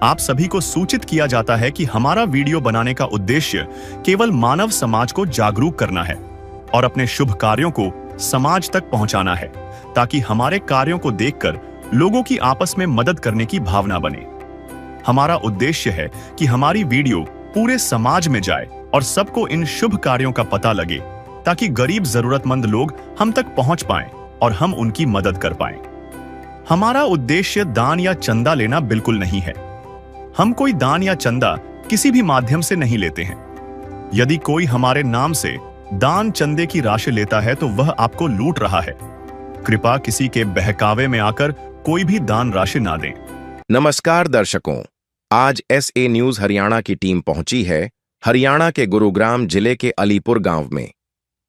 आप सभी को सूचित किया जाता है कि हमारा वीडियो बनाने का उद्देश्य केवल मानव समाज को जागरूक करना है और अपने शुभ कार्यों को समाज तक पहुंचाना है, ताकि हमारे कार्यों को देखकर लोगों की आपस में मदद करने की भावना बने। हमारा उद्देश्य है कि हमारी वीडियो पूरे समाज में जाए और सबको इन शुभ कार्यों का पता लगे, ताकि गरीब जरूरतमंद लोग हम तक पहुंच पाएं और हम उनकी मदद कर पाएं। हमारा उद्देश्य दान या चंदा लेना बिल्कुल नहीं है। हम कोई दान या चंदा किसी भी माध्यम से नहीं लेते हैं। यदि कोई हमारे नाम से दान चंदे की राशि लेता है तो वह आपको लूट रहा है। कृपया किसी के बहकावे में आकर कोई भी दान राशि ना दें। नमस्कार दर्शकों, आज SA न्यूज हरियाणा की टीम पहुंची है हरियाणा के गुरुग्राम जिले के अलीपुर गांव में।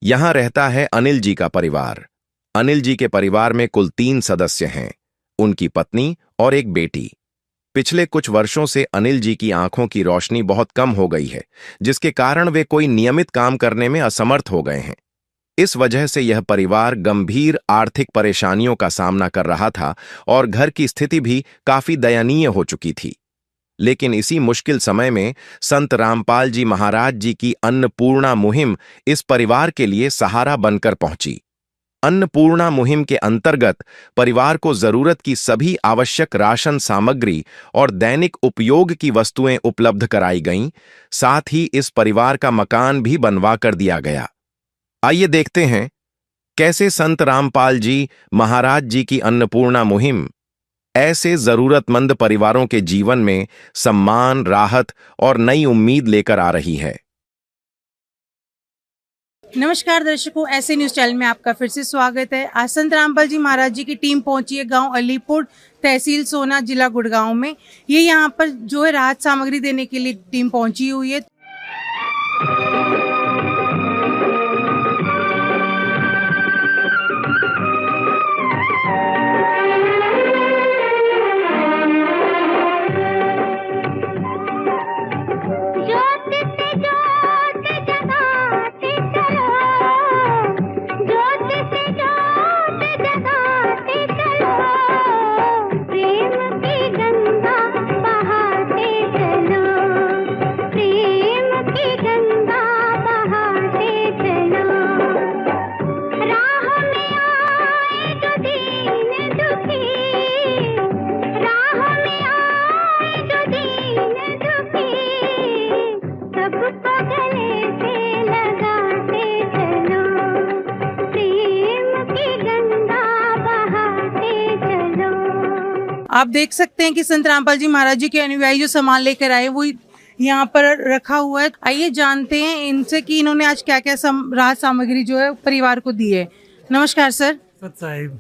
यहां रहता है अनिल जी का परिवार। अनिल जी के परिवार में कुल 3 सदस्य हैं, उनकी पत्नी और एक बेटी। पिछले कुछ वर्षों से अनिल जी की आंखों की रोशनी बहुत कम हो गई है, जिसके कारण वे कोई नियमित काम करने में असमर्थ हो गए हैं। इस वजह से यह परिवार गंभीर आर्थिक परेशानियों का सामना कर रहा था और घर की स्थिति भी काफी दयनीय हो चुकी थी। लेकिन इसी मुश्किल समय में संत रामपाल जी महाराज जी की अन्नपूर्णा मुहिम इस परिवार के लिए सहारा बनकर पहुंची। अन्नपूर्णा मुहिम के अंतर्गत परिवार को जरूरत की सभी आवश्यक राशन सामग्री और दैनिक उपयोग की वस्तुएं उपलब्ध कराई गईं। साथ ही इस परिवार का मकान भी बनवा कर दिया गया। आइए देखते हैं कैसे संत रामपाल जी महाराज जी की अन्नपूर्णा मुहिम ऐसे जरूरतमंद परिवारों के जीवन में सम्मान, राहत और नई उम्मीद लेकर आ रही है। नमस्कार दर्शकों, ऐसे न्यूज चैनल में आपका फिर से स्वागत है। आज संत रामपाल जी महाराज जी की टीम पहुंची है गांव अलीपुर, तहसील सोना, जिला गुड़गांव में। ये यहां पर जो है राहत सामग्री देने के लिए टीम पहुंची हुई है। आप देख सकते हैं कि संत रामपाल जी महाराज जी के अनुयायी जो सामान लेकर आए वो यहाँ पर रखा हुआ है। आइए जानते हैं इनसे कि इन्होंने आज क्या क्या राहत सामग्री जो है परिवार को दी है। नमस्कार सर। सत साहिब।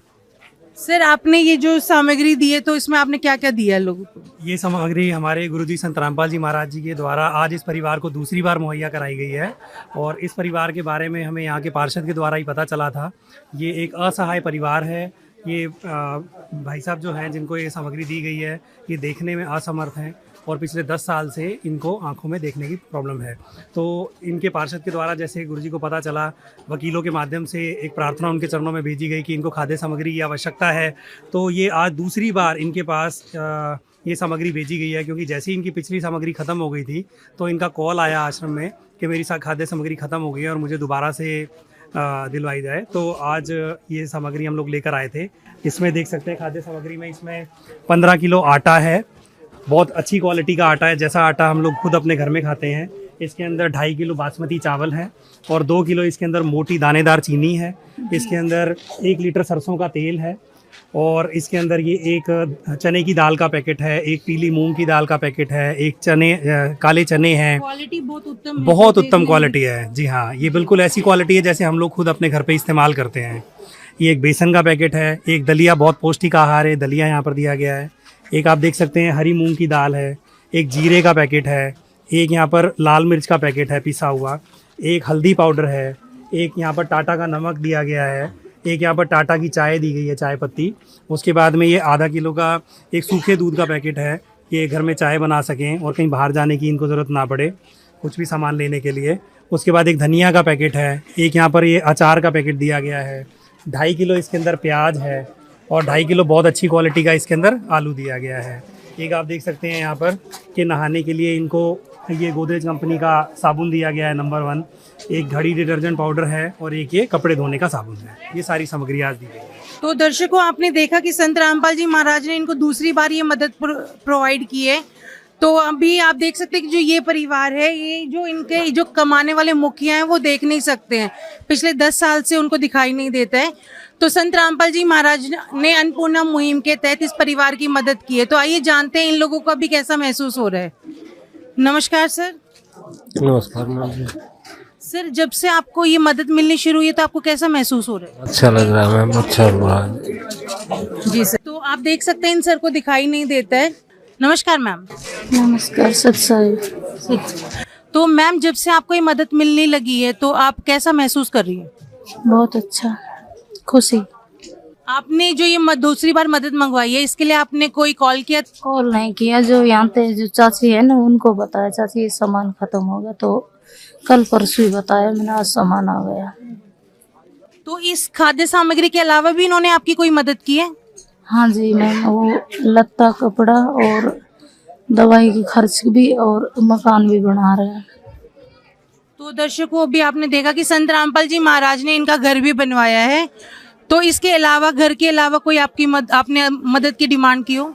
सर, आपने ये जो सामग्री दी है तो इसमें आपने क्या क्या दिया लोगों को? ये सामग्री हमारे गुरुजी संत रामपाल जी महाराज जी के द्वारा आज इस परिवार को दूसरी बार मुहैया कराई गई है। और इस परिवार के बारे में हमें यहाँ के पार्षद के द्वारा ही पता चला था। ये एक असहाय परिवार है। ये भाई साहब जो हैं जिनको ये सामग्री दी गई है, ये देखने में असमर्थ हैं और पिछले 10 साल से इनको आंखों में देखने की प्रॉब्लम है। तो इनके पार्षद के द्वारा जैसे गुरुजी को पता चला, वकीलों के माध्यम से एक प्रार्थना उनके चरणों में भेजी गई कि इनको खाद्य सामग्री की आवश्यकता है। तो ये आज दूसरी बार इनके पास ये सामग्री भेजी गई है, क्योंकि जैसे ही इनकी पिछली सामग्री ख़त्म हो गई थी तो इनका कॉल आया आश्रम में कि मेरी खाद्य सामग्री ख़त्म हो गई है और मुझे दोबारा से दिलवाई जाए। तो आज ये सामग्री हम लोग लेकर आए थे। इसमें देख सकते हैं खाद्य सामग्री में इसमें 15 किलो आटा है। बहुत अच्छी क्वालिटी का आटा है, जैसा आटा हम लोग खुद अपने घर में खाते हैं। इसके अंदर 2.5 किलो बासमती चावल है और 2 किलो इसके अंदर मोटी दानेदार चीनी है। इसके अंदर 1 लीटर सरसों का तेल है और इसके अंदर ये एक चने की दाल का पैकेट है, एक पीली मूंग की दाल का पैकेट है, एक काले चने हैं। क्वालिटी बहुत उत्तम क्वालिटी है। जी हाँ, ये बिल्कुल ऐसी क्वालिटी है जैसे हम लोग खुद अपने घर पे इस्तेमाल करते हैं। ये एक बेसन का पैकेट है, एक दलिया, बहुत पौष्टिक आहार है, दलिया यहाँ पर दिया गया है। एक आप देख सकते हैं हरी मूंग की दाल है, एक जीरे का पैकेट है, एक यहाँ पर लाल मिर्च का पैकेट है पिसा हुआ, एक हल्दी पाउडर है, एक यहाँ पर टाटा का नमक दिया गया है, एक यहाँ पर टाटा की चाय दी गई है, चाय पत्ती। उसके बाद में ये आधा किलो का एक सूखे दूध का पैकेट है, ये घर में चाय बना सकें और कहीं बाहर जाने की इनको ज़रूरत ना पड़े कुछ भी सामान लेने के लिए। उसके बाद एक धनिया का पैकेट है, एक यहाँ पर ये अचार का पैकेट दिया गया है, 2.5 किलो इसके अंदर प्याज है और 2.5 किलो बहुत अच्छी क्वालिटी का इसके अंदर आलू दिया गया है। एक आप देख सकते हैं यहाँ पर कि नहाने के लिए इनको ये गोदरेज कंपनी का साबुन दिया गया है नंबर 1, एक घड़ी डिटर्जेंट पाउडर है और एक ये कपड़े धोने का साबुन है। ये सारी सामग्री आज दी गई है। तो दर्शकों, आपने देखा कि संत रामपाल जी महाराज ने इनको दूसरी बार ये मदद प्रोवाइड की है। तो अभी आप देख सकते हैं कि जो ये परिवार है, ये जो इनके जो कमाने वाले मुखिया हैं वो देख नहीं सकते हैं, पिछले 10 साल से उनको दिखाई नहीं देता है। तो संत रामपाल जी महाराज ने अन्नपूर्णा मुहिम के तहत इस परिवार की मदद की है। तो आइए जानते हैं इन लोगों को अभी कैसा महसूस हो रहा है। नमस्कार सर। नमस्कार मैम जी। सर, जब से आपको ये मदद मिलनी शुरू हुई है तो आपको कैसा महसूस हो रहा है? अच्छा लग रहा है मैम, अच्छा हो रहा है। जी सर। तो आप देख सकते हैं इन सर को दिखाई नहीं देता है। नमस्कार मैम। नमस्कार। सत्साई। तो मैम, जब से आपको ये मदद मिलने लगी है तो आप कैसा महसूस कर रही हैं? बहुत अच्छा, खुशी। आपने जो ये दूसरी बार मदद मंगवाई है, इसके लिए आपने कोई कॉल किया? कॉल नहीं किया, जो यहाँ पे जो चाची है ना उनको बताया, चाची ये सामान खत्म हो गया, तो कल परसों ही बताया, मैंने आज सामान आ गया। तो इस खाद्य सामग्री के अलावा भी इन्होंने आपकी कोई मदद की है? हाँ जी मैम, वो लत्ता कपड़ा और दवाई की खर्च भी और मकान भी बना रहे हैं। तो दर्शकों, अभी आपने देखा कि संत रामपाल जी महाराज ने इनका घर भी बनवाया है। तो इसके अलावा, घर के अलावा कोई आपकी आपने मदद की डिमांड की हो?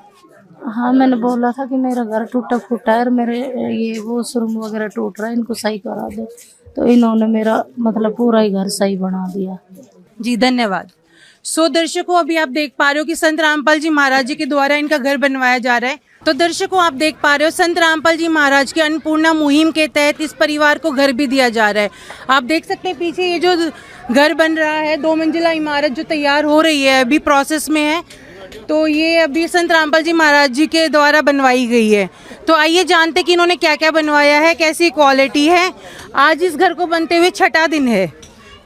हाँ, मैंने बोला था कि मेरा घर टूटा फूटा है और मेरे ये वॉशरूम वगैरह टूट रहा है, इनको सही करा दे। तो इन्होंने मेरा मतलब पूरा ही घर सही बना दिया। जी धन्यवाद। सो दर्शकों, अभी आप देख पा रहे हो कि संत रामपाल जी महाराज जी के द्वारा इनका घर बनवाया जा रहा है। तो दर्शकों, आप देख पा रहे हो संत रामपाल जी महाराज की अन्नपूर्णा मुहिम के तहत इस परिवार को घर भी दिया जा रहा है। आप देख सकते हैं पीछे ये जो घर बन रहा है, 2 मंजिला इमारत जो तैयार हो रही है, अभी प्रोसेस में है। तो ये अभी संत रामपाल जी महाराज जी के द्वारा बनवाई गई है। तो आइए जानते कि इन्होंने क्या क्या बनवाया है, कैसी क्वालिटी है। आज इस घर को बनते हुए 6ठा दिन है।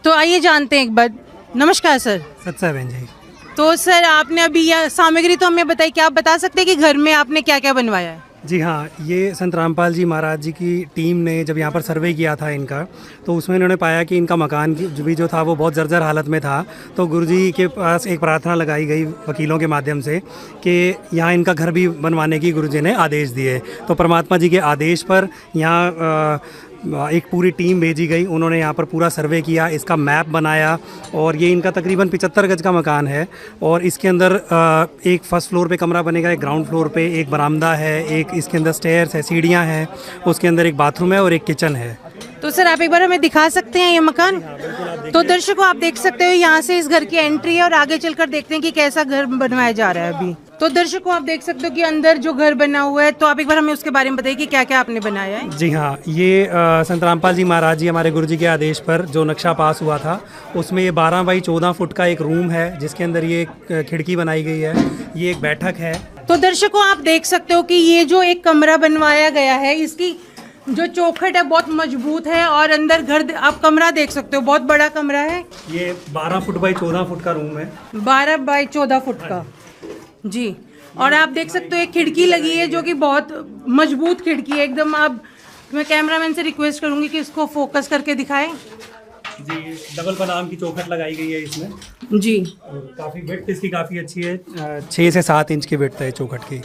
तो आइए जानते हैं एक बार। नमस्कार सर। सत्सा बहन जी। तो सर, आपने अभी यह सामग्री तो हमें बताई, क्या आप बता सकते हैं कि घर में आपने क्या क्या बनवाया है? जी हाँ, ये संत रामपाल जी महाराज जी की टीम ने जब यहाँ पर सर्वे किया था इनका, तो उसमें इन्होंने पाया कि इनका मकान जो था वो बहुत जर्जर हालत में था। तो गुरुजी के पास एक प्रार्थना लगाई गई वकीलों के माध्यम से कि यहाँ इनका घर भी बनवाने की गुरुजी ने आदेश दिए। तो परमात्मा जी के आदेश पर यहाँ एक पूरी टीम भेजी गई। उन्होंने यहाँ पर पूरा सर्वे किया, इसका मैप बनाया और ये इनका तकरीबन 75 गज का मकान है। और इसके अंदर एक फर्स्ट फ्लोर पे कमरा बनेगा, एक ग्राउंड फ्लोर पे एक बरामदा है, एक इसके अंदर स्टेयर्स है, सीढ़ियाँ हैं, उसके अंदर एक बाथरूम है और एक किचन है। तो सर, आप एक बार हमें दिखा सकते हैं ये मकान? तो दर्शकों, आप देख सकते हो यहाँ से इस घर की एंट्री है और आगे चलकर देखते हैं कि कैसा घर बनवाया जा रहा है अभी। तो दर्शकों, आप देख सकते हो कि अंदर जो घर बना हुआ है। तो आप एक बार हमें उसके बारे में बताइए कि क्या क्या आपने बनाया है। जी हाँ, ये संत रामपाल जी महाराज जी हमारे गुरुजी के आदेश पर जो नक्शा पास हुआ था, उसमें ये 12 बाई 14 फुट का एक रूम है, जिसके अंदर ये खिड़की बनाई गई है, ये एक बैठक है। तो दर्शकों, आप देख सकते हो कि ये जो एक कमरा बनवाया गया है, इसकी जो चौखट है बहुत मजबूत है और अंदर घर आप कमरा देख सकते हो, बहुत बड़ा कमरा है। ये 12 फुट बाई 14 फुट का रूम है। 12 बाई 14 फुट का जी। और आप देख सकते हो एक खिड़की लगी है जो कि बहुत मजबूत खिड़की है एकदम। आप, मैं कैमरामैन से रिक्वेस्ट करूंगी कि इसको फोकस करके दिखाएं। जी, डबल पनाम की चौखट लगाई गई है इसमें जी। काफ़ी विड्थ इसकी काफ़ी अच्छी है, 6 से 7 इंच की विड्थ है चौखट की।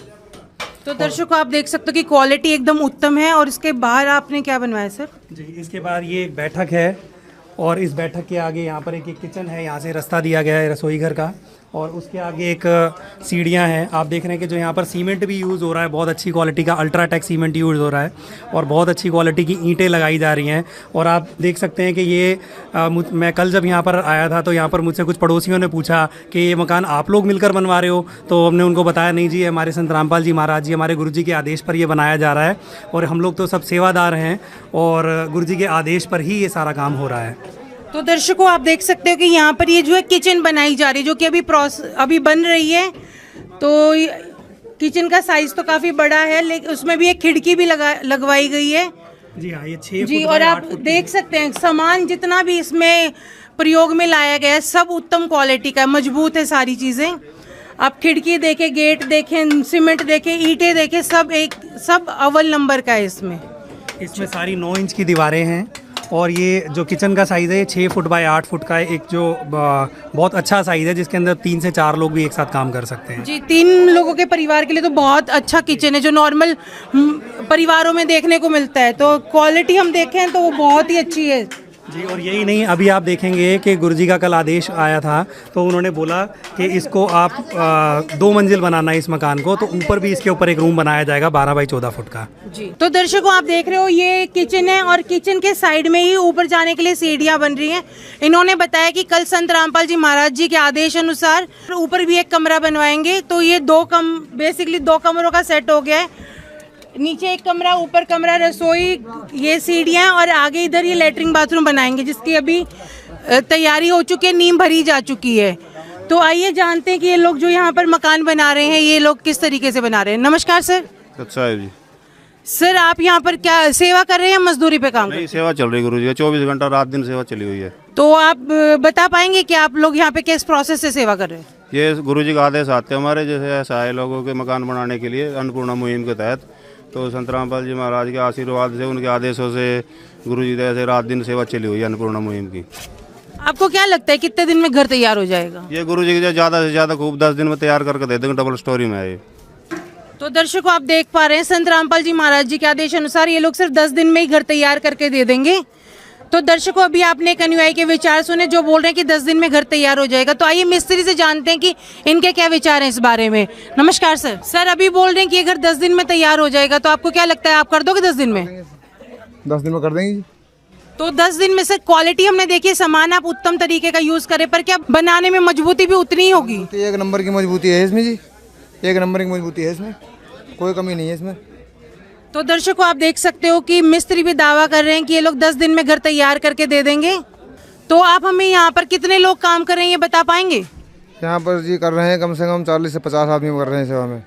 तो दर्शकों, आप देख सकते हो कि क्वालिटी एकदम उत्तम है। और इसके बाहर आपने क्या बनवाया सर? जी, इसके बाद ये एक बैठक है और इस बैठक के आगे यहाँ पर एक किचन है, यहाँ से रास्ता दिया गया है रसोई घर का। और उसके आगे एक सीढ़ियाँ हैं। आप देख रहे हैं कि जो यहाँ पर सीमेंट भी यूज़ हो रहा है, बहुत अच्छी क्वालिटी का अल्ट्राटेक सीमेंट यूज़ हो रहा है और बहुत अच्छी क्वालिटी की ईंटें लगाई जा रही हैं। और आप देख सकते हैं कि ये मैं कल जब यहाँ पर आया था तो यहाँ पर मुझसे कुछ पड़ोसियों ने पूछा कि ये मकान आप लोग मिलकर बनवा रहे हो, तो हमने उनको बताया नहीं जी, हमारे संत रामपाल जी महाराज जी हमारे गुरुजी के आदेश पर ये बनाया जा रहा है और हम लोग तो सब सेवादार हैं और गुरुजी के आदेश पर ही ये सारा काम हो रहा है। तो दर्शकों, आप देख सकते हो कि यहाँ पर ये जो है किचन बनाई जा रही है, जो कि अभी बन रही है। तो किचन का साइज तो काफ़ी बड़ा है, लेकिन उसमें भी एक खिड़की भी लगवाई गई है। जी हाँ, ये 6 जी। और आप देख सकते हैं सामान जितना भी इसमें प्रयोग में लाया गया है सब उत्तम क्वालिटी का, मजबूत है सारी चीज़ें। आप खिड़की देखें, गेट देखें, सीमेंट देखें, ईंटें देखें, सब अव्वल नंबर का है इसमें। सारी 9 इंच की दीवारें हैं और ये जो किचन का साइज़ है ये 6 फुट बाय 8 फुट का है, एक जो बहुत अच्छा साइज़ है जिसके अंदर 3 से 4 लोग भी एक साथ काम कर सकते हैं। जी, 3 लोगों के परिवार के लिए तो बहुत अच्छा किचन है, जो नॉर्मल परिवारों में देखने को मिलता है। तो क्वालिटी हम देखें तो वो बहुत ही अच्छी है। जी, और यही नहीं, अभी आप देखेंगे कि गुरुजी का कल आदेश आया था, तो उन्होंने बोला कि इसको आप 2 मंजिल बनाना है इस मकान को, तो ऊपर भी इसके ऊपर एक रूम बनाया जाएगा 12 बाई 14 फुट का। जी, तो दर्शकों आप देख रहे हो ये किचन है और किचन के साइड में ही ऊपर जाने के लिए सीढ़ियां बन रही हैं। इन्होंने बताया कि कल संत रामपाल जी महाराज जी के आदेश अनुसार ऊपर भी एक कमरा बनवाएंगे। तो ये बेसिकली 2 कमरों का सेट हो गया है। नीचे एक कमरा, ऊपर कमरा, रसोई, ये सीढ़ियाँ और आगे इधर ये लेटरिन बाथरूम बनाएंगे, जिसकी अभी तैयारी हो चुकी है, नींव भरी जा चुकी है। तो आइए जानते हैं कि ये लोग जो यहाँ पर मकान बना रहे हैं ये लोग किस तरीके से बना रहे हैं। नमस्कार सर। अच्छा है जी। सर आप यहाँ पर क्या सेवा कर रहे हैं, मजदूरी पे काम कर रहे हैं? सेवा चल रही है गुरु जी, 24 घंटा रात दिन सेवा चली हुई है। तो आप बता पाएंगे कि आप लोग यहाँ पे किस प्रोसेस से सेवा कर रहे हैं? ये गुरु जी का आदेश आते हैं हमारे जैसे असहाय लोगों के मकान बनाने के लिए अन्नपूर्णा मुहिम के तहत। तो संत रामपाल जी महाराज के आशीर्वाद से, उनके आदेशों से, गुरु जी दया से रात दिन सेवा चली हुई है अन्नपूर्णा मुहिम की। आपको क्या लगता है कितने दिन में घर तैयार हो जाएगा? ये गुरु जी के ज़्यादा से ज़्यादा खूब 10 दिन में तैयार करके दे देंगे, डबल स्टोरी में है ये। तो दर्शकों आप देख पा रहे हैं संत रामपाल जी महाराज जी के आदेश अनुसार ये लोग सिर्फ 10 दिन में ही घर तैयार करके दे देंगे। तो दर्शकों अभी आपने एक अनुयायी के विचार सुने जो बोल रहे हैं कि 10 दिन में घर तैयार हो जाएगा। तो आइए मिस्त्री से जानते हैं कि इनके क्या विचार हैं इस बारे में। नमस्कार सर। सर अभी बोल रहे हैं कि ये घर 10 दिन में तैयार हो जाएगा, तो आपको क्या लगता है आप कर दोगे 10 दिन में? 10 दिन में कर देंगे। तो 10 दिन में सर क्वालिटी हमने देखी, सामान आप उत्तम तरीके का यूज करें, पर क्या बनाने में मजबूती भी उतनी ही होगी? एक नंबर की मजबूती है इसमें जी, एक नंबर की मजबूती है इसमें, कोई कमी नहीं है इसमें। तो दर्शकों आप देख सकते हो कि मिस्त्री भी दावा कर रहे हैं कि ये लोग 10 दिन में घर तैयार करके दे देंगे। तो आप हमें यहाँ पर कितने लोग काम कर रहे हैं ये बता पाएंगे? यहाँ पर जी कर रहे हैं कम से कम 40 से 50 आदमी कर रहे हैं सेवा में।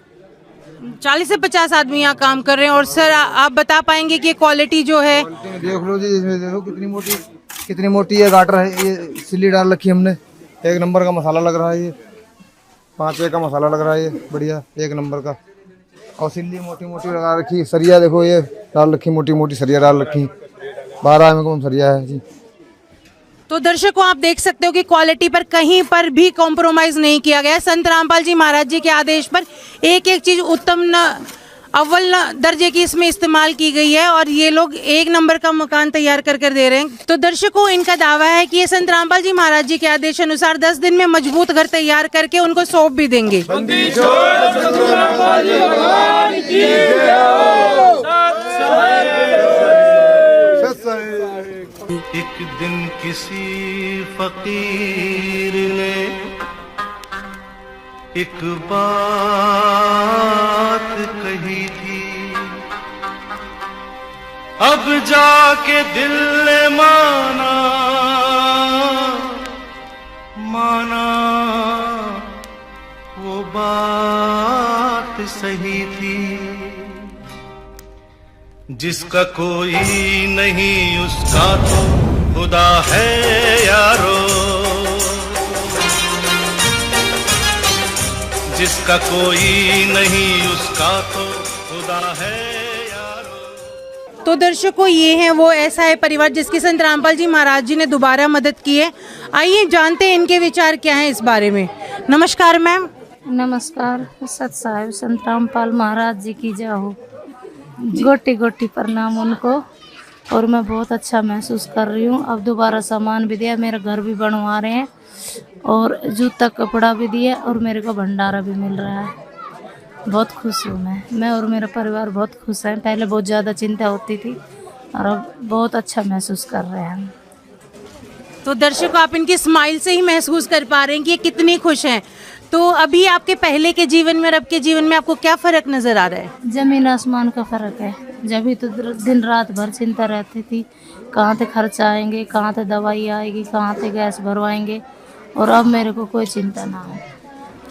40 से 50 आदमी यहाँ काम कर रहे हैं। और सर आप बता पाएंगे कि क्वालिटी जो है? देख लो जी, इसमें देखो कितनी मोटी ये गाटर है, ये सिल्ली डाल रखी हमने, एक नंबर का मसाला लग रहा है ये, 5 का मसाला लग रहा है ये, बढ़िया एक नंबर का। और सिल्ली मोटी मोटी लगा रखी, सरिया देखो ये डाल रखी, मोटी मोटी सरिया डाल रखी, 12 में कम सरिया है जी। तो दर्शकों आप देख सकते हो कि क्वालिटी पर कहीं पर भी कॉम्प्रोमाइज नहीं किया गया। संत रामपाल जी महाराज जी के आदेश पर एक एक चीज उत्तम अव्वल दर्जे की इसमें इस्तेमाल की गई है और ये लोग एक नंबर का मकान तैयार करके दे रहे हैं। तो दर्शकों इनका दावा है कि ये संत रामपाल जी महाराज जी के आदेश अनुसार 10 दिन में मजबूत घर तैयार करके उनको सौंप भी देंगे। एक दिन किसी फकीर ने एक बात कही थी, अब जाके दिल ने माना वो बात सही थी। जिसका कोई नहीं उसका तो खुदा है यारो, जिसका कोई नहीं उसका तो खुदा है यारो। तो दर्शकों ये है वो ऐसा है परिवार जिसकी संत रामपाल जी महाराज जी ने दोबारा मदद की है। आइए जानते हैं इनके विचार क्या हैं इस बारे में। नमस्कार मैम। नमस्कार। सत साहिब संत रामपाल महाराज जी की जय हो। गोटी गोटी प्रणाम उनको। और मैं बहुत अच्छा महसूस कर रही हूँ। अब दोबारा सामान भी दिया, मेरा घर भी बनवा रहे हैं और जूता कपड़ा भी दिया और मेरे को भंडारा भी मिल रहा है। बहुत खुश हूँ मैं और मेरा परिवार बहुत खुश है। पहले बहुत ज़्यादा चिंता होती थी और अब बहुत अच्छा महसूस कर रहे हैं हम। तो दर्शकों आप इनकी स्माइल से ही महसूस कर पा रहे हैं कि ये कितनी खुश हैं। तो अभी आपके पहले के जीवन में और अब के जीवन में आपको क्या फ़र्क नज़र आ रहा है? ज़मीन आसमान का फ़र्क है। जब भी तो दिन रात भर चिंता रहती थी, कहाँ से खर्चा आएंगे, कहाँ से दवाई आएगी, कहाँ से गैस भरवाएंगे, और अब मेरे को कोई चिंता ना है।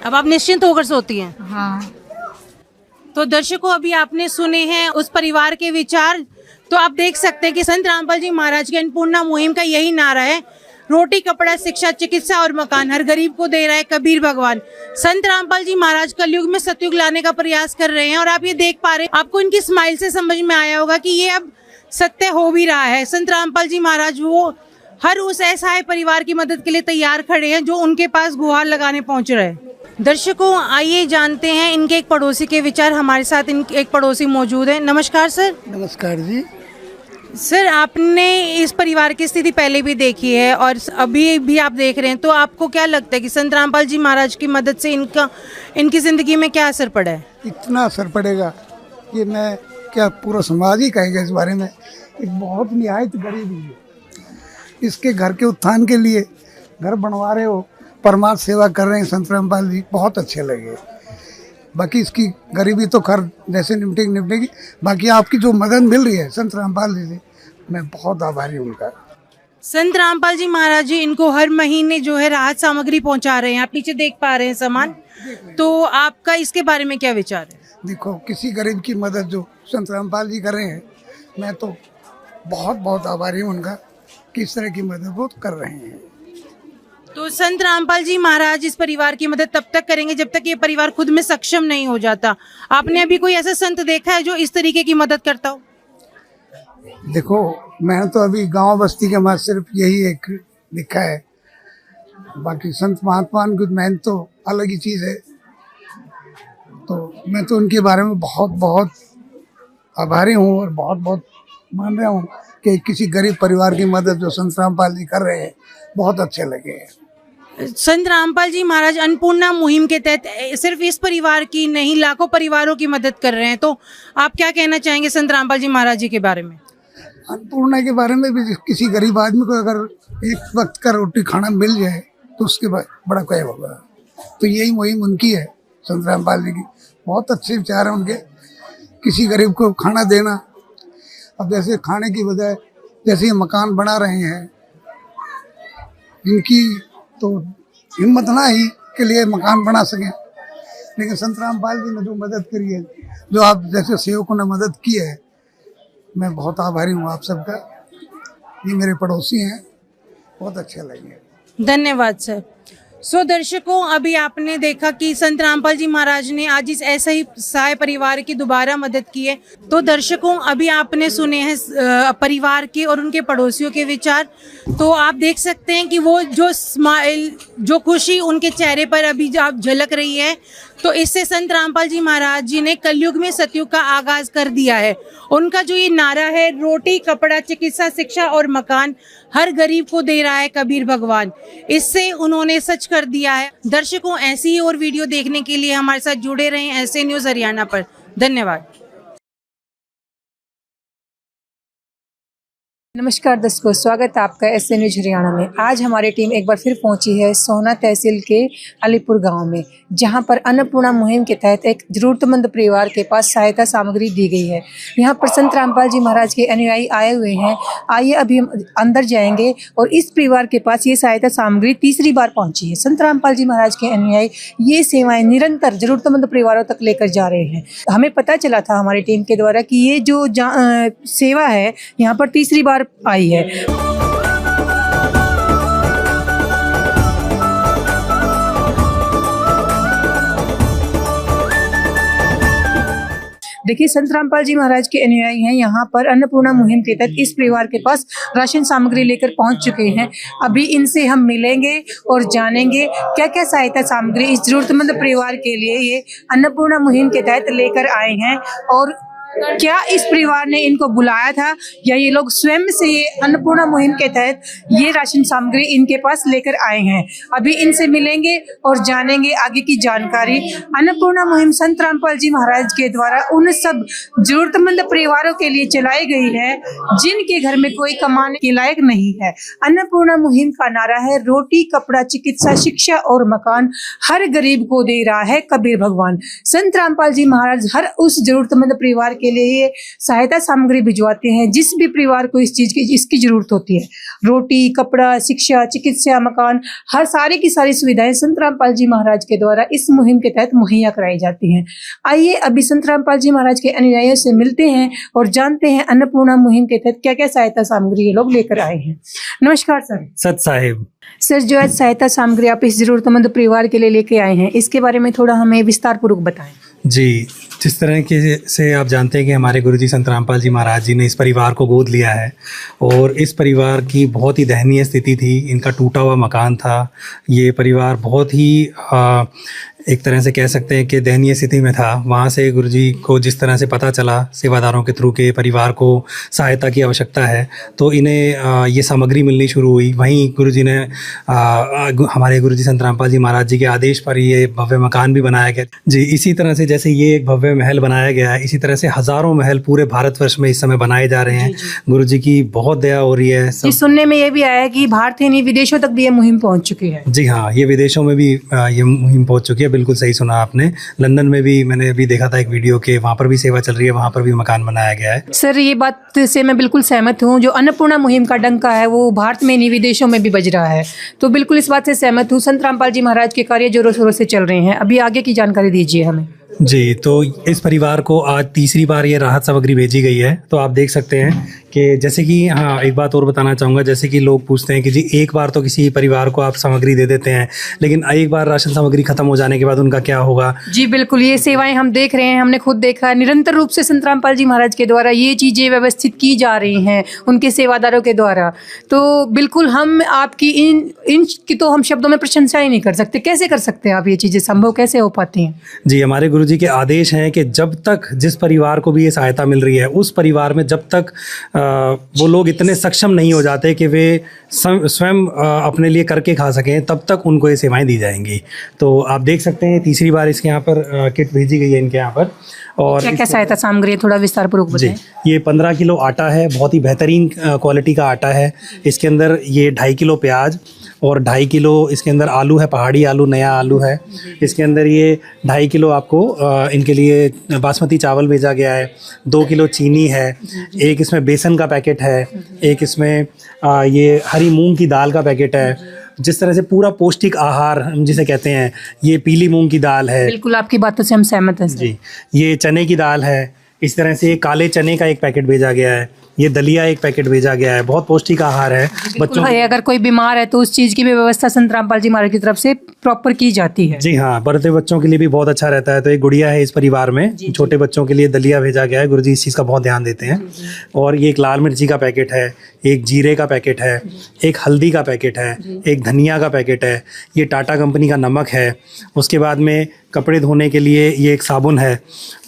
अब आप निश्चिंत होकर सोती हैं? हाँ। तो दर्शकों अभी आपने सुने हैं उस परिवार के विचार। तो आप देख सकते हैं कि संत रामपाल जी महाराज की अन्नपूर्णा मुहिम का यही नारा है, रोटी कपड़ा शिक्षा चिकित्सा और मकान हर गरीब को दे रहा है कबीर भगवान। संत रामपाल जी महाराज कलयुग में सतयुग लाने का प्रयास कर रहे हैं और आप ये देख पा रहे हैं, आपको इनकी स्माइल से समझ में आया होगा कि ये अब सत्य हो भी रहा है। संत रामपाल जी महाराज वो हर उस असहाय परिवार की मदद के लिए तैयार खड़े हैं जो उनके पास गुहार लगाने पहुंच रहे हैं। दर्शकों, आइए जानते हैं इनके एक पड़ोसी के विचार। हमारे साथ इनके एक पड़ोसी मौजूद है। नमस्कार सर। नमस्कार जी। सर, आपने इस परिवार की स्थिति पहले भी देखी है और अभी भी आप देख रहे हैं, तो आपको क्या लगता है कि संत रामपाल जी महाराज की मदद से इनकी जिंदगी में क्या असर पड़ा है? इतना असर पड़ेगा ये मैं क्या पूरा समाज ही कहेगा इस बारे में। एक बहुत निहायत गरीब है, इसके घर के उत्थान के लिए घर बनवा रहे हो, परमार्थ सेवा कर रहे हैं संत रामपाल जी, बहुत अच्छे लगे। बाकी इसकी गरीबी तो खैर जैसे निपटेगी, बाकी आपकी जो मदद मिल रही है संत रामपाल जी से, मैं बहुत आभारी हूँ उनका। संत रामपाल जी महाराज जी इनको हर महीने जो है राहत सामग्री पहुंचा रहे हैं। आप पीछे देख पा रहे हैं सामान, तो आपका इसके बारे में क्या विचार है? देखो, किसी गरीब की मदद जो संत रामपाल जी कर रहे हैं, मैं तो बहुत बहुत आभारी हूँ उनका कि इस तरह की मदद वो कर रहे हैं। तो संत रामपाल जी महाराज इस परिवार की मदद तब तक करेंगे जब तक ये परिवार खुद में सक्षम नहीं हो जाता। आपने अभी कोई ऐसा संत देखा है जो इस तरीके की मदद करता हो? देखो, मैं तो अभी गांव बस्ती के बाद सिर्फ यही एक दिखा है, बाकी संत महात्मा की मेहनत तो अलग ही चीज़ है। तो मैं तो उनके बारे में बहुत बहुत आभारी हूँ और बहुत बहुत मान रहा हूँ कि किसी गरीब परिवार की मदद जो संत रामपाल जी कर रहे हैं, बहुत अच्छे लगे। संत रामपाल जी महाराज अन्नपूर्णा मुहिम के तहत सिर्फ इस परिवार की नहीं, लाखों परिवारों की मदद कर रहे हैं, तो आप क्या कहना चाहेंगे संत रामपाल जी महाराज जी के बारे में? अन्नपूर्णा के बारे में भी किसी गरीब आदमी को अगर एक वक्त का रोटी खाना मिल जाए तो उसके बाद बड़ा क्या होगा। तो यही मुहिम उनकी है, संत रामपाल जी की। बहुत अच्छे विचार हैं उनके, किसी गरीब को खाना देना। अब जैसे खाने की बजाय जैसे ये मकान बना रहे हैं, इनकी तो हिम्मत ना ही के लिए मकान बना सकें, लेकिन संत रामपाल जी ने जो मदद करी है, जो आप जैसे सेवकों ने मदद की है, मैं बहुत आभारी हूँ आप सबका। ये मेरे पड़ोसी हैं, बहुत अच्छे लगे। धन्यवाद सर। सो दर्शकों, अभी आपने देखा कि संत रामपाल जी महाराज ने आज इस ऐसे ही सहाय परिवार की दोबारा मदद की है। तो दर्शकों, अभी आपने सुने हैं परिवार के और उनके पड़ोसियों के विचार। तो आप देख सकते हैं कि वो जो स्माइल, जो खुशी उनके चेहरे पर अभी आप झलक रही है, तो इससे संत रामपाल जी महाराज जी ने कलयुग में सतयुग का आगाज कर दिया है। उनका जो ये नारा है, रोटी कपड़ा चिकित्सा शिक्षा और मकान हर गरीब को दे रहा है कबीर भगवान, इससे उन्होंने सच कर दिया है। दर्शकों, ऐसी ही और वीडियो देखने के लिए हमारे साथ जुड़े रहें ऐसे न्यूज़ हरियाणा पर। धन्यवाद। नमस्कार दर्शकों, स्वागत है आपका एस न्यूज हरियाणा में। आज हमारी टीम एक बार फिर पहुंची है सोना तहसील के अलीपुर गांव में, जहां पर अन्नपूर्णा मुहिम के तहत एक जरूरतमंद परिवार के पास सहायता सामग्री दी गई है। यहां पर संत रामपाल जी महाराज के अनुयायी आए हुए हैं। आइए अभी हम अंदर जाएंगे और इस परिवार के पास ये सहायता सामग्री तीसरी बार पहुंची है। संत रामपाल जी महाराज के अनुयायी ये सेवाएं निरंतर जरूरतमंद परिवारों तक लेकर जा रहे हैं। हमें पता चला था हमारी टीम के द्वारा कि ये जो सेवा है यहाँ पर तीसरी बार आई है। देखिए, संत रामपाल जी महाराज के अनुयायी हैं, यहाँ पर अन्नपूर्णा मुहिम के तहत इस परिवार के पास राशन सामग्री लेकर पहुंच चुके हैं। अभी इनसे हम मिलेंगे और जानेंगे क्या क्या सहायता सामग्री इस जरूरतमंद परिवार के लिए ये अन्नपूर्णा मुहिम के तहत लेकर आए हैं, और क्या इस परिवार ने इनको बुलाया था या ये लोग स्वयं से ये अन्नपूर्णा मुहिम के तहत ये राशन सामग्री इनके पास लेकर आए हैं। अभी इनसे मिलेंगे और जानेंगे आगे की जानकारी। अन्नपूर्णा मुहिम संत रामपाल जी महाराज के द्वारा उन सब जरूरतमंद परिवारों के लिए चलाई गई है जिनके घर में कोई कमाने के लायक नहीं है। अन्नपूर्णा मुहिम का नारा है, रोटी कपड़ा चिकित्सा शिक्षा और मकान हर गरीब को दे रहा है कबीर भगवान। संत रामपाल जी महाराज हर उस जरूरतमंद परिवार के लिए ये सहायता सामग्री भिजवाते हैं जिस भी परिवार को इस चीज की इसकी जरूरत होती है। रोटी कपड़ा शिक्षा चिकित्सा मकान हर सारी की सारी सुविधाएं संत रामपाल जी महाराज के द्वारा इस मुहिम के तहत मुहैया कराई जाती हैं। आइए अभी संत रामपाल जी महाराज के अनुयायियों से मिलते हैं और जानते हैं अन्नपूर्णा मुहिम के तहत क्या क्या सहायता सामग्री ये लोग लेकर आए हैं। नमस्कार सर। सत साहिब। सर, जो आज सहायता सामग्री आप इस जरूरतमंद परिवार के लिए लेके आए हैं, इसके बारे में थोड़ा हमें विस्तार पूर्वक बताएं। जी, जिस तरह के से आप जानते हैं कि हमारे गुरुजी संत रामपाल जी महाराज जी ने इस परिवार को गोद लिया है और इस परिवार की बहुत ही दयनीय स्थिति थी। इनका टूटा हुआ मकान था। ये परिवार बहुत ही एक तरह से कह सकते हैं कि दयनीय स्थिति में था। वहाँ से गुरुजी को जिस तरह से पता चला सेवादारों के थ्रू के परिवार को सहायता की आवश्यकता है, तो इन्हें ये सामग्री मिलनी शुरू हुई। वहीं गुरुजी ने हमारे गुरुजी संत रामपाल जी महाराज जी के आदेश पर ये भव्य मकान भी बनाया गया। जी, इसी तरह से जैसे ये एक भव्य महल बनाया गया है, इसी तरह से हज़ारों महल पूरे भारतवर्ष में इस समय बनाए जा रहे हैं। गुरुजी की बहुत दया हो रही है। जी, सुनने में ये भी आया है कि भारत ही नहीं विदेशों तक भी ये मुहिम पहुँच चुकी है। जी हाँ, ये विदेशों में भी ये मुहिम पहुँच चुकी है। बिल्कुल सही सुना आपने। लंदन में भी मैंने अभी देखा था एक वीडियो के, वहाँ पर भी सेवा चल रही है, वहाँ पर भी मकान बनाया गया है। सर, ये बात से मैं बिल्कुल सहमत हूँ। जो अन्नपूर्णा मुहिम का डंका है वो भारत में नहीं विदेशों में भी बज रहा है, तो बिल्कुल इस बात से सहमत हूँ। संत रामपाल जी महाराज के कार्य जोरों शोरों से चल रहे हैं। अभी आगे की जानकारी दीजिए हमें। जी, तो इस परिवार को आज तीसरी बार ये राहत सामग्री भेजी गई है। तो आप देख सकते हैं कि जैसे कि हाँ, एक बात और बताना चाहूँगा। जैसे कि लोग पूछते हैं कि जी एक बार तो किसी परिवार को आप सामग्री दे देते हैं, लेकिन एक बार राशन सामग्री खत्म हो जाने के बाद उनका क्या होगा? जी बिल्कुल, ये सेवाएं हम देख रहे हैं, हमने खुद देखा है। निरंतर रूप से संत रामपाल जी महाराज के द्वारा ये चीज़ें व्यवस्थित की जा रही हैं उनके सेवादारों के द्वारा। तो बिल्कुल हम आपकी इन की तो हम शब्दों में प्रशंसा ही नहीं कर सकते। कैसे कर सकते हैं आप? ये चीज़ें संभव कैसे हो पाती हैं? जी, हमारे गुरुजी के आदेश हैं कि जब तक जिस परिवार को भी ये सहायता मिल रही है, उस परिवार में जब तक वो लोग इतने सक्षम नहीं हो जाते कि वे स्वयं अपने लिए करके खा सकें, तब तक उनको ये सेवाएं दी जाएंगी। तो आप देख सकते हैं तीसरी बार इसके यहाँ पर किट भेजी गई है इनके यहाँ पर। और क्या क्या सहायता सामग्री है, थोड़ा विस्तार पूर्वक बताएं। ये 15 किलो आटा है, बहुत ही बेहतरीन क्वालिटी का आटा है। इसके अंदर ये 2.5 किलो प्याज और 2.5 किलो इसके अंदर आलू है, पहाड़ी आलू, नया आलू है। इसके अंदर ये 2.5 किलो आपको इनके लिए बासमती चावल भेजा गया है। 2 किलो चीनी है, एक इसमें बेसन का पैकेट है, एक इसमें ये हरी मूंग की दाल का पैकेट है। जिस तरह से पूरा पौष्टिक आहार हम जिसे कहते हैं, ये पीली मूंग की दाल है। बिल्कुल आपकी बातों से हम सहमत हैं जी। ये चने की दाल है। इस तरह से काले चने का एक पैकेट भेजा गया है। ये दलिया एक पैकेट भेजा गया है। बहुत पौष्टिक आहार है बच्चों को। अगर कोई बीमार है तो उस चीज़ की भी व्यवस्था संत रामपाल जी महाराज की तरफ से प्रॉपर की जाती है। जी हाँ, बढ़ते बच्चों के लिए भी बहुत अच्छा रहता है। तो एक गुड़िया है इस परिवार में, छोटे बच्चों के लिए दलिया भेजा गया है। गुरुजी इस चीज़ का बहुत ध्यान देते हैं। और ये एक लाल मिर्ची का पैकेट है, एक जीरे का पैकेट है, एक हल्दी का पैकेट है, एक धनिया का पैकेट है, ये टाटा कंपनी का नमक है। उसके बाद में कपड़े धोने के लिए ये एक साबुन है,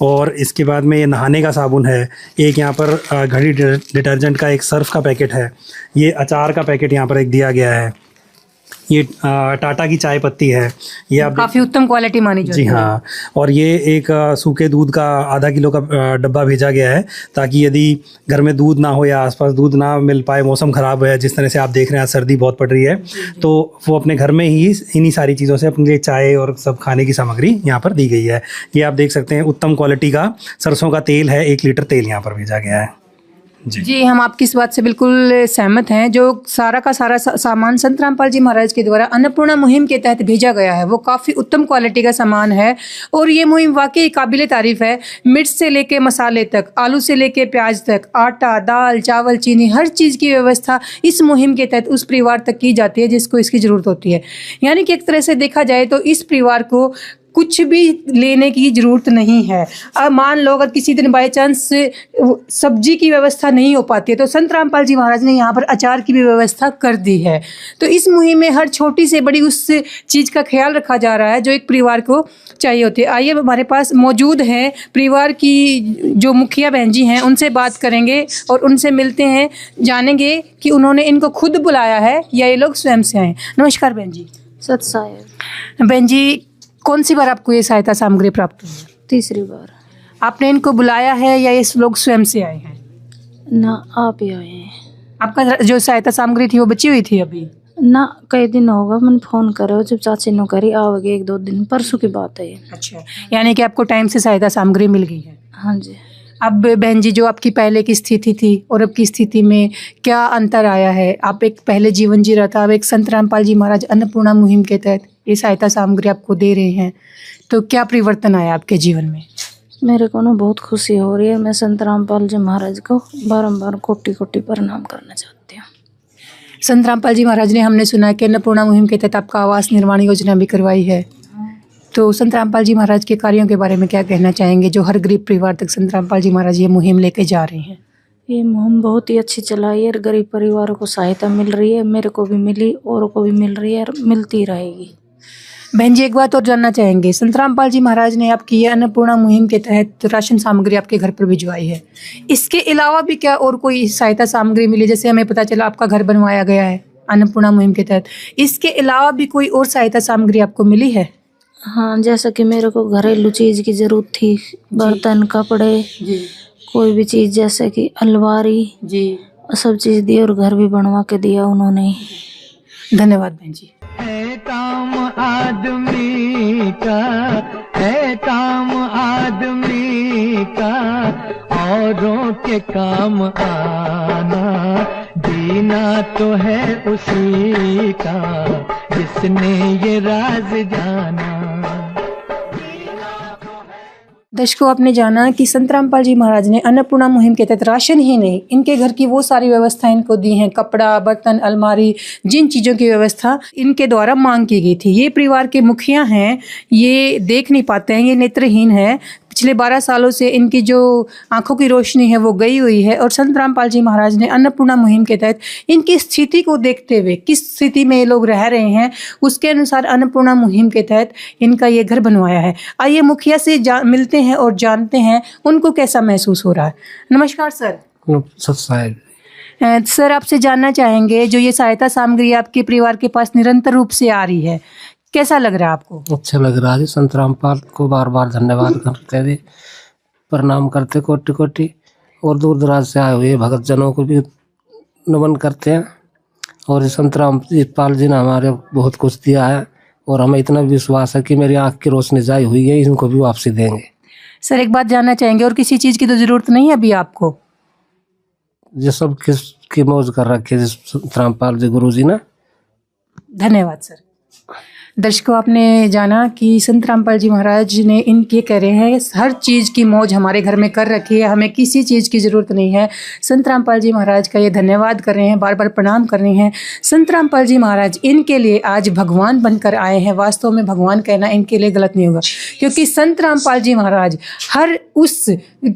और इसके बाद में ये नहाने का साबुन है। एक यहाँ पर घड़ी डिटर्जेंट का एक सर्फ का पैकेट है। ये अचार का पैकेट यहाँ पर एक दिया गया है। ये टाटा की चाय पत्ती है। ये आप काफ़ी उत्तम क्वालिटी मानी जाती है। जी हाँ। और ये एक सूखे दूध का आधा किलो का डब्बा भेजा गया है, ताकि यदि घर में दूध ना हो या आसपास दूध ना मिल पाए, मौसम ख़राब है, जिस तरह से आप देख रहे हैं सर्दी बहुत पड़ रही है, तो वो अपने घर में ही इन्हीं सारी चीज़ों से अपने लिए चाय और सब खाने की सामग्री यहाँ पर दी गई है। ये आप देख सकते हैं उत्तम क्वालिटी का सरसों का तेल है, 1 लीटर तेल यहाँ पर भेजा गया है। जी, हम आपकी इस बात से बिल्कुल सहमत हैं। जो सारा का सारा सामान संत रामपाल जी महाराज के द्वारा अन्नपूर्णा मुहिम के तहत भेजा गया है, वो काफ़ी उत्तम क्वालिटी का सामान है। और ये मुहिम वाकई काबिले तारीफ़ है। मिर्च से लेके मसाले तक, आलू से लेके प्याज तक, आटा, दाल, चावल, चीनी, हर चीज़ की व्यवस्था इस मुहिम के तहत उस परिवार तक की जाती है जिसको इसकी ज़रूरत होती है। यानी कि एक तरह से देखा जाए तो इस परिवार को कुछ भी लेने की ज़रूरत नहीं है। अब मान लो अगर किसी दिन बाई चांस सब्जी की व्यवस्था नहीं हो पाती है, तो संत रामपाल जी महाराज ने यहाँ पर अचार की भी व्यवस्था कर दी है। तो इस मुहिम में हर छोटी से बड़ी उस चीज़ का ख्याल रखा जा रहा है जो एक परिवार को चाहिए होती है। आइए, हमारे पास मौजूद हैं परिवार की जो मुखिया बहन जी हैं, उनसे बात करेंगे और उनसे मिलते हैं, जानेंगे कि उन्होंने इनको खुद बुलाया है या ये लोग स्वयं से आए। नमस्कार बहन जी। सत साहेब। बहन जी, कौन सी बार आपको ये सहायता सामग्री प्राप्त हुई? तीसरी बार। आपने इनको बुलाया है या ये लोग स्वयं से आए हैं? ना, आप ही आए हैं। आपका जो सहायता सामग्री थी वो बची हुई थी अभी? ना, कई दिन होगा मैंने फ़ोन करो, जब चाची ने करी आओगे 1-2 दिन, परसों की बात है ये। अच्छा, यानी कि आपको टाइम से सहायता सामग्री मिल गई है? हाँ जी। अब बहन जी, जो आपकी पहले की स्थिति थी और अब की स्थिति में क्या अंतर आया है? आप एक पहले जीवन जी रहा था, अब एक संत रामपाल जी महाराज अन्नपूर्णा मुहिम के तहत ये सहायता सामग्री आपको दे रहे हैं, तो क्या परिवर्तन आया आपके जीवन में? मेरे को ना बहुत खुशी हो रही है। मैं संत रामपाल जी महाराज को बारंबार कोटि कोटि प्रणाम करना चाहती हूँ। संत रामपाल जी महाराज ने, हमने सुना है कि अन्नपूर्णा मुहिम के तहत आपका आवास निर्माण योजना भी करवाई है, तो संत रामपाल जी महाराज के कार्यों के बारे में क्या कहना चाहेंगे जो हर गरीब परिवार तक संत रामपाल जी महाराज ये मुहिम लेके जा रहे हैं? ये मुहिम बहुत ही अच्छी चलाई है और गरीब परिवारों को सहायता मिल रही है, मेरे को भी मिली, औरों को भी मिल रही है और मिलती रहेगी। बहन जी, एक बात और जानना चाहेंगे, संत रामपाल जी महाराज ने आपकी ये अन्नपूर्णा मुहिम के तहत राशन सामग्री आपके घर पर भिजवाई है, इसके अलावा भी क्या और कोई सहायता सामग्री मिली? जैसे हमें पता चला आपका घर बनवाया गया है अन्नपूर्णा मुहिम के तहत, इसके अलावा भी कोई और सहायता सामग्री आपको मिली है? हाँ, जैसा कि मेरे को घरेलू चीज़ की ज़रूरत थी, बर्तन, कपड़े, कोई भी चीज़, जैसे कि अलमारी जी, सब चीज़ दी और घर भी बनवा के दिया उन्होंने। धन्यवाद बहन जी। है काम आदमी का, है काम आदमी का, औरों के काम आना, जीना तो है उसी का जिसने ये राज जाना। दर्शकों, आपने जाना कि संत रामपाल जी महाराज ने अन्नपूर्णा मुहिम के तहत राशन ही नहीं, इनके घर की वो सारी व्यवस्था इनको दी हैं, कपड़ा, बर्तन, अलमारी, जिन चीज़ों की व्यवस्था इनके द्वारा मांग की गई थी। ये परिवार के मुखिया हैं, ये देख नहीं पाते हैं, ये नेत्रहीन है। पिछले 12 सालों से इनकी जो आंखों की रोशनी है वो गई हुई है, और संत रामपाल जी महाराज ने अन्नपूर्णा मुहिम के तहत इनकी स्थिति को देखते हुए, किस स्थिति में ये लोग रह रहे हैं, उसके अनुसार अन्नपूर्णा मुहिम के तहत इनका ये घर बनवाया है। आइए मुखिया से मिलते हैं और जानते हैं उनको कैसा महसूस हो रहा है। नमस्कार सर। सर, आपसे जानना चाहेंगे, जो ये सहायता सामग्री आपके परिवार के पास निरंतर रूप से आ रही है, कैसा लग रहा है आपको? अच्छा लग रहा है। संत रामपाल को बार बार धन्यवाद करते हुए प्रणाम करते कोटि कोटि, और दूर दराज से आए हुए भगत जनों को भी नमन करते हैं। और संत रामपाल जी ने हमारे बहुत कुछ दिया है, और हमें इतना विश्वास है कि मेरी आँख की रोशनी जाई हुई है, इनको भी वापसी देंगे। सर, एक बात जानना चाहेंगे, और किसी चीज़ की तो ज़रूरत नहीं है अभी आपको? ये सब किसकी मौज कर रखी है संत रामपाल जी गुरु जी ने। धन्यवाद सर। दर्शकों, आपने जाना कि संत रामपाल जी महाराज ने इनके कह रहे हैं हर चीज़ की मौज हमारे घर में कर रखी है, हमें किसी चीज़ की ज़रूरत नहीं है। संत रामपाल जी महाराज का ये धन्यवाद कर रहे हैं, बार बार प्रणाम कर रहे हैं। संत रामपाल जी महाराज इनके लिए आज भगवान बनकर आए हैं। वास्तव में भगवान कहना इनके लिए गलत नहीं होगा, क्योंकि संत रामपाल जी महाराज हर उस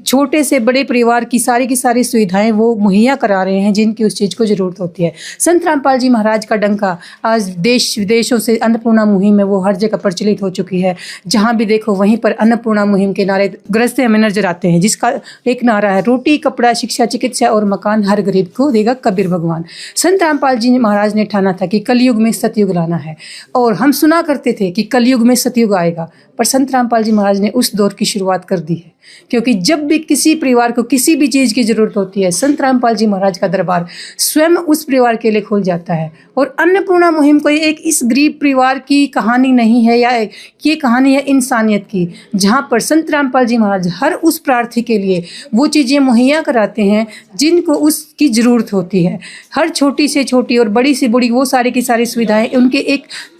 छोटे से बड़े परिवार की सारी सुविधाएँ वो मुहैया करा रहे हैं जिनकी उस चीज़ को ज़रूरत होती है। संत रामपाल जी महाराज का डंका आज देश विदेशों से अन्नपूर्णा मुहिम में वो हर जगह प्रचलित हो चुकी है। जहाँ भी देखो वहीं पर अन्नपूर्णा मुहिम के नारे गरजते हमें नजर आते हैं, जिसका एक नारा है, रोटी, कपड़ा, शिक्षा, चिकित्सा और मकान हर गरीब को देगा कबीर भगवान। संत रामपाल जी महाराज ने ठाना था कि कलयुग में सतयुग लाना है, और हम सुना करते थे कि कलयुग में सतयुग आएगा, पर संत रामपाल जी महाराज ने उस दौर की शुरुआत कर दी है। क्योंकि जब भी किसी परिवार को किसी भी चीज़ की ज़रूरत होती है, संत रामपाल जी महाराज का दरबार स्वयं उस परिवार के लिए खुल जाता है। और अन्नपूर्णा मुहिम कोई एक इस गरीब परिवार की कहानी नहीं है, या ये कहानी है इंसानियत की, जहाँ पर संत रामपाल जी महाराज हर उस प्रार्थी के लिए वो चीज़ें मुहैया कराते हैं जिनको उसकी ज़रूरत होती है। हर छोटी से छोटी और बड़ी से बड़ी वो सारी की सारी सुविधाएँ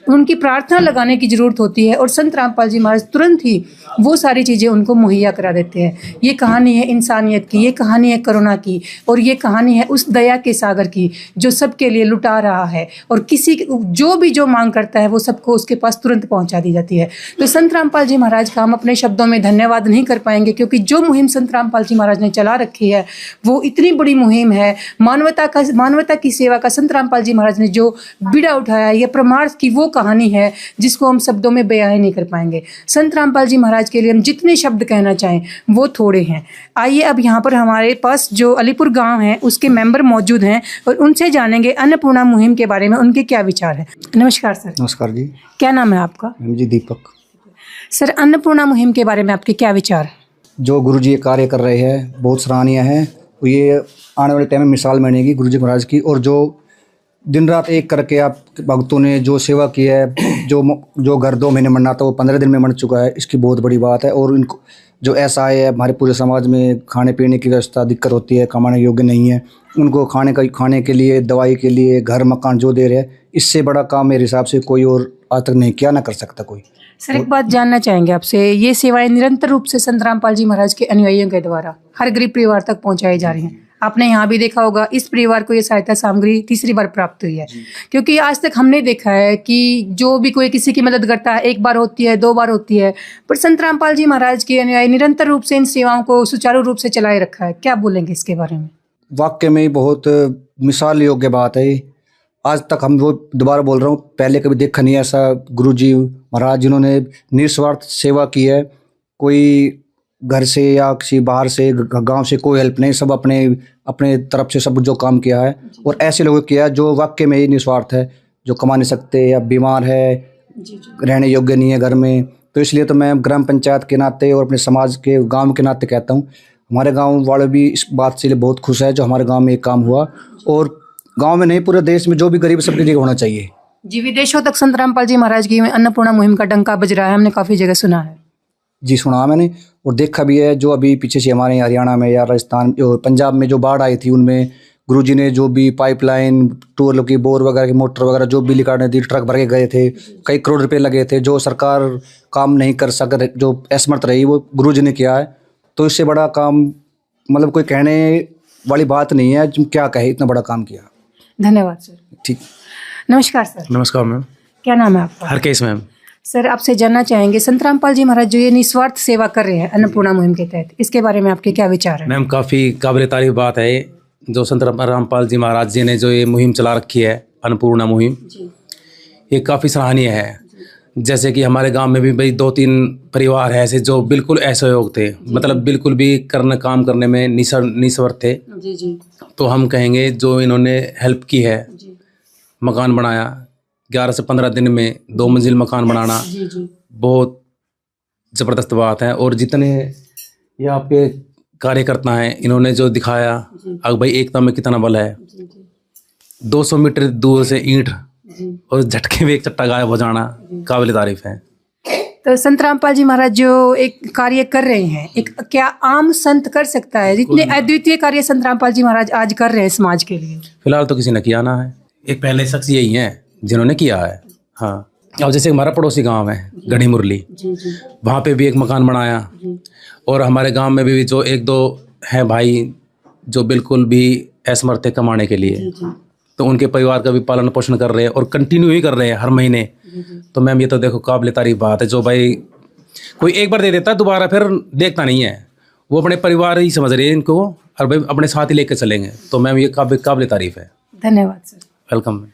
उनकी प्रार्थना लगाने की ज़रूरत होती है, और संत रामपाल जी महाराज तुरंत ही वो सारी चीज़ें उनको मुहैया करा देते हैं। ये कहानी है इंसानियत की, ये कहानी है करुणा की, और ये कहानी है उस दया के सागर की जो सबके लिए लुटा रहा है, और किसी जो मांग करता है वो सबको उसके पास तुरंत पहुंचा दी जाती है। तो संत रामपाल जी महाराज का हम अपने शब्दों में धन्यवाद नहीं कर पाएंगे, क्योंकि जो मुहिम संत रामपाल जी महाराज ने चला रखी है वो इतनी बड़ी मुहिम है। मानवता की सेवा का संत रामपाल जी महाराज ने जो बीड़ा उठाया, ये परमार्थ की वो कहानी है जिसको हम शब्दों में बयां नहीं कर पाएंगे। संत रामपाल जी महाराज के लिए हम जितने शब्द कहना चाहें वो थोड़े हैं। आइए अब यहाँ पर हमारे पास जो अलीपुर गांव है उसके मेंबर मौजूद हैं, और उनसे जानेंगे अन्नपूर्णा मुहिम के बारे में उनके क्या विचार है। नमस्कार सर। नमस्कार जी। क्या नाम है आपका? जी दीपक। सर, अन्नपूर्णा मुहिम के बारे में आपके क्या विचार? जो गुरु जी ये कार्य कर रहे हैं बहुत सराहनीय है। ये आने वाले टाइम में मिसाल बनेगी गुरु जी महाराज की, और जो दिन रात एक करके आप भक्तों ने जो सेवा की है, जो घर 2 महीने मरना था वो 15 दिन में मर चुका है, इसकी बहुत बड़ी बात है। और इनको जो ऐसा है, हमारे पूरे समाज में खाने पीने की व्यवस्था दिक्कत होती है, कमाने योग्य नहीं है, उनको खाने के लिए, दवाई के लिए घर मकान जो दे रहे हैं, इससे बड़ा काम मेरे हिसाब से कोई और आज तक नहीं किया, ना कर सकता कोई। सर, एक बात जानना चाहेंगे आपसे, ये सेवाएं निरंतर रूप से संत रामपाल जी महाराज के अनुयायियों के द्वारा हर गरीब परिवार तक पहुंचाई जा रही हैं, आपने यहाँ भी देखा होगा, इस परिवार को ये सहायता सामग्री तीसरी बार प्राप्त हुई है, क्योंकि आज तक हमने देखा है कि जो भी कोई किसी की मदद करता है, एक बार होती है, 2 बार होती है, पर संत रामपाल जी महाराज के अनुयायी निरंतर रूप से इन सेवाओं को सुचारू रूप से चलाए रखा है। क्या बोलेंगे इसके बारे में? वाकई में बहुत मिसाल योग्य बात है। आज तक हम वो दोबारा बोल रहा हूँ, पहले कभी देखा नहीं ऐसा गुरुजी महाराज जिन्होंने निस्वार्थ सेवा की है। कोई घर से या किसी बाहर से गांव से कोई हेल्प नहीं, सब अपने अपने तरफ से सब जो काम किया है और ऐसे लोगों किया है जो वाकई में ही निस्वार्थ है, जो कमा नहीं सकते या बीमार है, रहने योग्य नहीं है घर में। तो इसलिए तो मैं ग्राम पंचायत के नाते और अपने समाज के गांव के नाते कहता हूं, हमारे गांव वाले भी इस बात से बहुत खुश है जो हमारे गांव में एक काम हुआ, और गांव में नहीं पूरे देश में जो भी गरीब सबकी जगह होना चाहिए। जी, विदेशों तक संत रामपाल जी महाराज की अन्नपूर्णा मुहिम का डंका बज रहा है, हमने काफ़ी जगह सुना है। जी, सुना मैंने और देखा भी है। जो अभी पीछे से हमारे हरियाणा में या राजस्थान पंजाब में जो बाढ़ आई थी, उनमें गुरुजी ने जो भी पाइपलाइन, टूर की बोर वगैरह की मोटर वगैरह जो बिजली काटने दी, ट्रक भर के गए थे, कई करोड़ रुपए लगे थे, जो सरकार काम नहीं कर सक, जो असमर्थ रही, वो गुरुजी ने किया है। तो इससे बड़ा काम मतलब कोई कहने वाली बात नहीं है, क्या कहे, इतना बड़ा काम किया। धन्यवाद सर। ठीक, नमस्कार सर। नमस्कार मैम। क्या नाम है आपका? हरकेश मैम। सर, आपसे जानना चाहेंगे संत रामपाल जी महाराज जो ये निस्वार्थ सेवा कर रहे हैं अन्नपूर्णा मुहिम के तहत, इसके बारे में आपके क्या विचार हैं? मैम, काफ़ी काबिल तारीफ बात है जो संत रामपाल जी महाराज जी ने जो ये मुहिम चला रखी है, अन्नपूर्णा मुहिम, ये काफ़ी सराहनीय है। जैसे कि हमारे गांव में भी भाई 2-3 परिवार है ऐसे जो बिल्कुल असहयोग थे, मतलब बिल्कुल भी काम करने में निस्वार्थ थे। तो हम कहेंगे जो इन्होंने हेल्प की है, मकान बनाया 11 से 15 दिन में 2 मंजिल मकान बनाना, बहुत ज़बरदस्त बात है। और जितने ये आपके कार्यकर्ता हैं, इन्होंने जो दिखाया अब भाई एकता में कितना बल है। 200 मीटर दूर से ईंट और झटके में एक चट्टा गायब हो जाना काबिल तारीफ है। तो संत रामपाल जी महाराज जो एक कार्य कर रहे हैं, एक क्या आम संत कर सकता है जितने अद्वितीय कार्य संत रामपाल जी महाराज आज कर रहे हैं समाज के लिए? फिलहाल तो किसी ने किया ना है, एक पहले शख्स यही है जिन्होंने किया है। हाँ, अब जैसे हमारा पड़ोसी गांव है गढ़ी मुरली, वहाँ पे भी एक मकान बनाया, और हमारे गांव में भी जो 1-2 हैं भाई जो बिल्कुल भी असमर्थ थे कमाने के लिए, तो उनके परिवार का भी पालन पोषण कर रहे हैं और कंटिन्यू ही कर रहे हैं हर महीने। तो मैम ये तो देखो काबिल तारीफ बात है। जो भाई कोई एक बार दे देता है, दोबारा फिर देखता नहीं है, वो अपने परिवार ही समझ रहे हैं इनको, और भाई अपने साथ ही लेकर चलेंगे। तो मैम ये काबिल तारीफ है। धन्यवाद सर। वेलकम।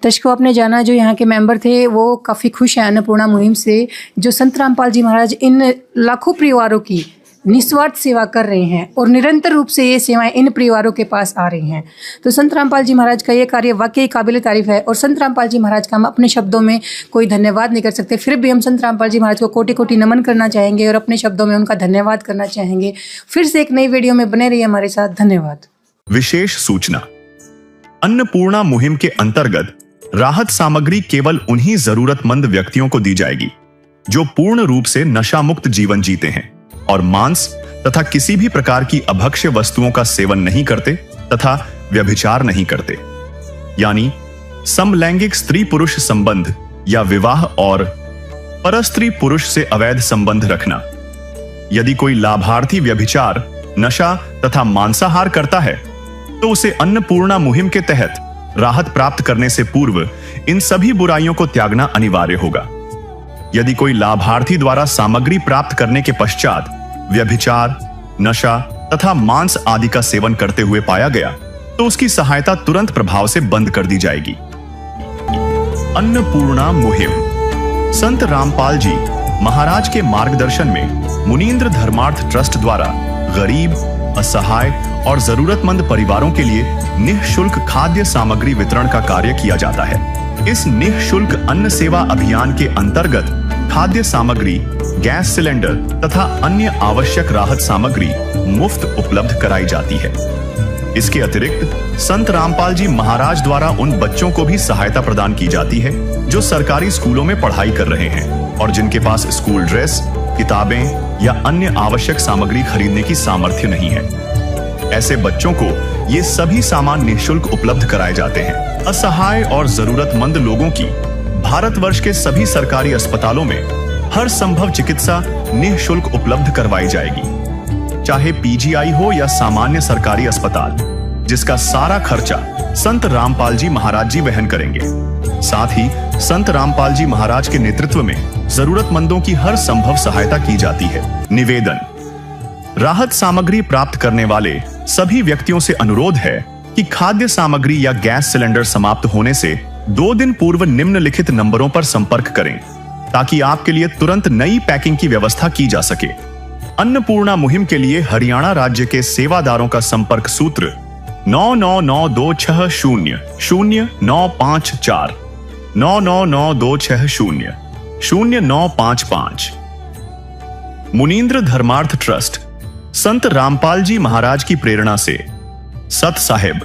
दर्शकों, आपने जाना जो यहाँ के मेंबर थे वो काफ़ी खुश हैं अन्नपूर्णा मुहिम से, जो संत रामपाल जी महाराज इन लाखों परिवारों की निस्वार्थ सेवा कर रहे हैं और निरंतर रूप से ये सेवाएं इन परिवारों के पास आ रही हैं। तो संत रामपाल जी महाराज का ये कार्य वाकई काबिल तारीफ है, और संत रामपाल जी महाराज का हम अपने शब्दों में कोई धन्यवाद नहीं कर सकते, फिर भी हम संत रामपाल जी महाराज को कोटि-कोटि नमन करना चाहेंगे और अपने शब्दों में उनका धन्यवाद करना चाहेंगे। फिर से एक नई वीडियो में बने रहिए हमारे साथ। धन्यवाद। विशेष सूचना, अन्नपूर्णा मुहिम के अंतर्गत राहत सामग्री केवल उन्हीं जरूरतमंद व्यक्तियों को दी जाएगी जो पूर्ण रूप से नशा मुक्त जीवन जीते हैं और मांस तथा किसी भी प्रकार की अभक्ष्य वस्तुओं का सेवन नहीं करते तथा व्यभिचार नहीं करते, यानी समलैंगिक स्त्री पुरुष संबंध या विवाह और परस्त्री पुरुष से अवैध संबंध रखना। यदि कोई लाभार्थी व्यभिचार, नशा तथा मांसाहार करता है तो उसे अन्नपूर्णा मुहिम के तहत राहत प्राप्त करने से पूर्व इन सभी बुराइयों को त्यागना अनिवार्य होगा। यदि कोई लाभार्थी द्वारा सामग्री प्राप्त करने के पश्चात व्यभिचार, नशा तथा मांस आदि का सेवन करते हुए पाया गया तो उसकी सहायता तुरंत प्रभाव से बंद कर दी जाएगी। अन्नपूर्णा मुहिम संत रामपाल जी महाराज के मार्गदर्शन में मुनीन्द्र धर्मार्थ ट्रस्ट द्वारा गरीब, असहाय और जरूरतमंद परिवारों के लिए निःशुल्क खाद्य सामग्री वितरण का कार्य किया जाता है। इस निःशुल्क अन्न सेवा अभियान के अंतर्गत खाद्य सामग्री, गैस सिलेंडर तथा अन्य आवश्यक राहत सामग्री मुफ्त उपलब्ध कराई जाती है। इसके अतिरिक्त संत रामपाल जी महाराज द्वारा उन बच्चों को भी सहायता प्रदान की जाती है जो सरकारी स्कूलों में पढ़ाई कर रहे हैं और जिनके पास स्कूल ड्रेस, किताबें या अन्य आवश्यक सामग्री खरीदने की सामर्थ्य नहीं है। ऐसे बच्चों को ये सभी सामान निःशुल्क उपलब्ध कराए जाते हैं। असहाय और जरूरतमंद लोगों की भारतवर्ष के सभी सरकारी अस्पतालों में हर संभव चिकित्सा निःशुल्क उपलब्ध करवाई जाएगी। चाहे पीजीआई हो या सामान्य सरकारी अस्पताल, जिसका सारा खर्चा संत रामपाल जी महाराज जी वहन करेंगे। साथ ही संत रामपाल जी महाराज के नेतृत्व में जरूरतमंदों की हर संभव सहायता की जाती है। निवेदन, राहत सामग्री प्राप्त करने वाले सभी व्यक्तियों से अनुरोध है कि खाद्य सामग्री या गैस सिलेंडर समाप्त होने से 2 दिन पूर्व निम्नलिखित नंबरों पर संपर्क करें ताकि आपके लिए तुरंत नई पैकिंग की व्यवस्था की जा सके। अन्नपूर्णा मुहिम के लिए हरियाणा राज्य के सेवादारों का संपर्क सूत्र 9992600954 9992600955। मुनीन्द्र धर्मार्थ ट्रस्ट संत रामपाल जी महाराज की प्रेरणा से सत साहिब